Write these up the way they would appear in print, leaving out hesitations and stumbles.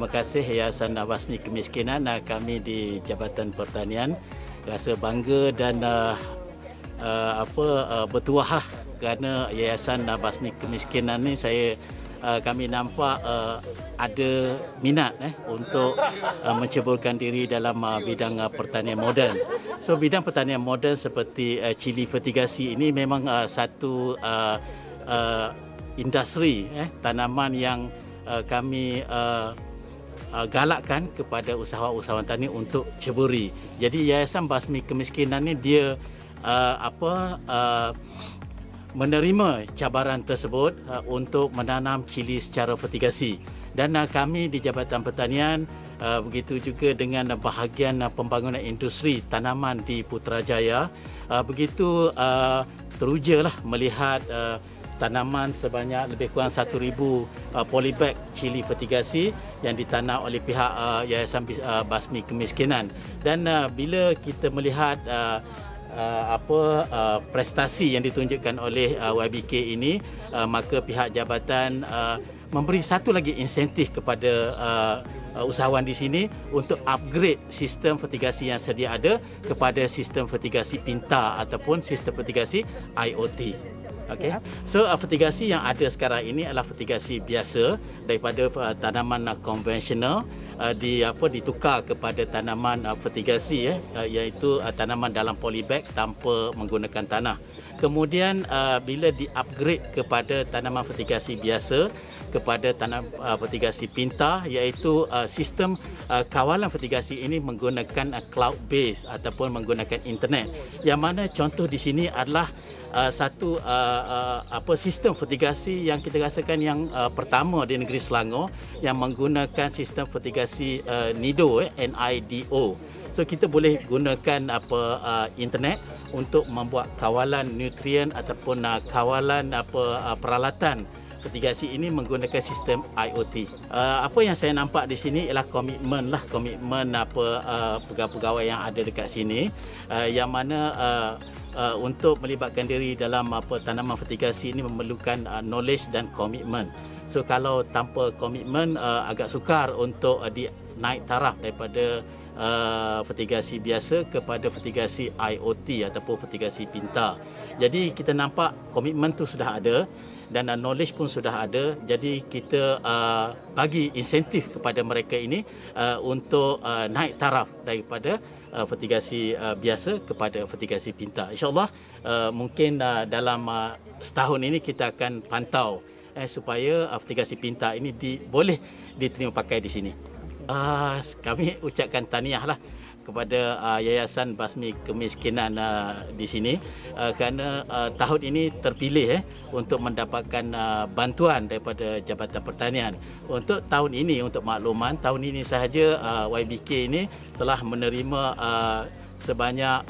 kasih Yayasan Basmi Kemiskinan. Kami di Jabatan Pertanian rasa bangga dan bertuah kerana Yayasan Basmi Kemiskinan ni kami nampak ada minat untuk menceburkan diri dalam bidang pertanian moden. So bidang pertanian moden seperti cili fertigasi ini memang satu industri tanaman yang kami galakkan kepada usahawan-usahawan tani untuk ceburi. Jadi Yayasan Basmi Kemiskinan ni dia menerima cabaran tersebut untuk menanam cili secara fertigasi. Dan kami di Jabatan Pertanian begitu juga dengan bahagian pembangunan industri tanaman di Putrajaya begitu terujalah melihat tanaman sebanyak lebih kurang 1,000 polybag cili fertigasi yang ditanam oleh pihak Yayasan Basmi Kemiskinan. Dan bila kita melihat prestasi yang ditunjukkan oleh YBK ini, maka pihak jabatan memberi satu lagi insentif kepada usahawan di sini untuk upgrade sistem fertigasi yang sedia ada kepada sistem fertigasi pintar ataupun sistem fertigasi IoT. Okay. So fertigasi yang ada sekarang ini adalah fertigasi biasa daripada tanaman konvensional ditukar kepada tanaman fertigasi iaitu tanaman dalam polybag tanpa menggunakan tanah. Kemudian bila di-upgrade kepada tanaman fertigasi biasa kepada fertigasi pintar iaitu sistem kawalan fertigasi ini menggunakan cloud base ataupun menggunakan internet. Yang mana contoh di sini adalah satu sistem fertigasi yang kita rasakan yang pertama di negeri Selangor yang menggunakan sistem fertigasi NIDO, NIDO. So kita boleh gunakan internet untuk membuat kawalan nutrien ataupun kawalan peralatan fertigasi ini menggunakan sistem IoT. Apa yang saya nampak di sini ialah komitmen pegawai-pegawai yang ada dekat sini yang mana untuk melibatkan diri dalam tanaman fertigasi ini memerlukan knowledge dan komitmen. So kalau tanpa komitmen agak sukar untuk naik taraf daripada fertigasi biasa kepada fertigasi IoT ataupun fertigasi pintar. Jadi kita nampak komitmen tu sudah ada dan knowledge pun sudah ada. Jadi kita bagi insentif kepada mereka ini untuk naik taraf daripada fertigasi biasa kepada fertigasi pintar. InsyaAllah mungkin dalam setahun ini kita akan pantau supaya fertigasi pintar ini boleh diterima pakai di sini. Kami ucapkan tahniahlah kepada Yayasan Basmi Kemiskinan di sini kerana tahun ini terpilih untuk mendapatkan bantuan daripada Jabatan Pertanian. Untuk tahun ini, untuk makluman, tahun ini sahaja YBK ini telah menerima sebanyak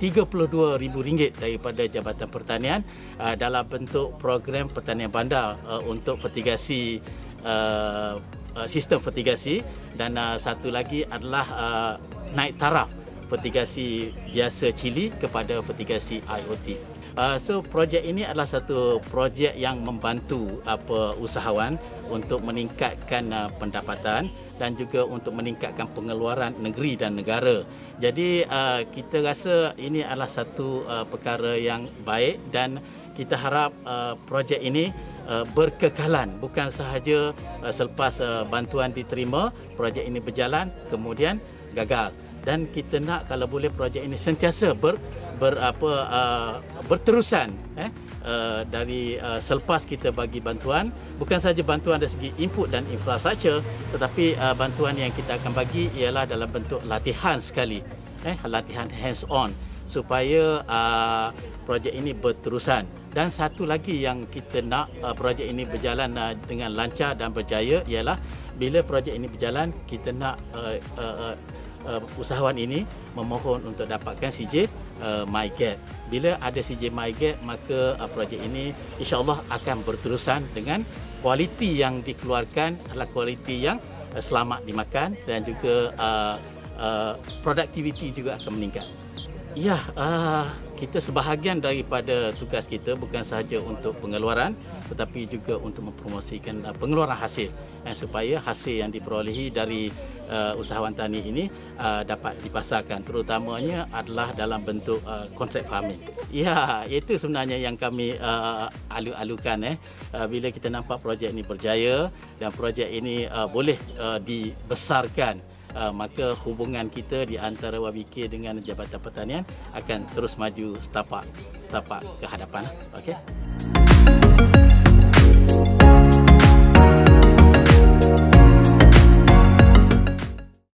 RM32,000 daripada Jabatan Pertanian dalam bentuk program pertanian bandar untuk fertigasi sistem fertigasi dan satu lagi adalah naik taraf fertigasi biasa cili kepada fertigasi IoT. So projek ini adalah satu projek yang membantu usahawan untuk meningkatkan pendapatan dan juga untuk meningkatkan pengeluaran negeri dan negara. Jadi kita rasa ini adalah satu perkara yang baik dan kita harap projek ini berkekalan, bukan sahaja selepas bantuan diterima, projek ini berjalan kemudian gagal. Dan kita nak kalau boleh projek ini sentiasa berterusan dari selepas kita bagi bantuan, bukan sahaja bantuan dari segi input dan infrastruktur, tetapi bantuan yang kita akan bagi ialah dalam bentuk latihan sekali, latihan hands on supaya projek ini berterusan. Dan satu lagi yang kita nak projek ini berjalan dengan lancar dan berjaya ialah bila projek ini berjalan, kita nak usahawan ini memohon untuk dapatkan CJ MyGap. Bila ada CJ MyGap, maka projek ini insya-Allah akan berterusan dengan kualiti yang dikeluarkan adalah kualiti yang selamat dimakan dan juga produktiviti juga akan meningkat. Ya, kita sebahagian daripada tugas kita bukan sahaja untuk pengeluaran tetapi juga untuk mempromosikan pengeluaran hasil supaya hasil yang diperolehi dari usahawan tani ini dapat dipasarkan, terutamanya adalah dalam bentuk contract farming. Ya, itu sebenarnya yang kami alu-alukan bila kita nampak projek ini berjaya dan projek ini boleh dibesarkan. Maka hubungan kita di antara YBK dengan Jabatan Pertanian akan terus maju setapak ke hadapan. Okey.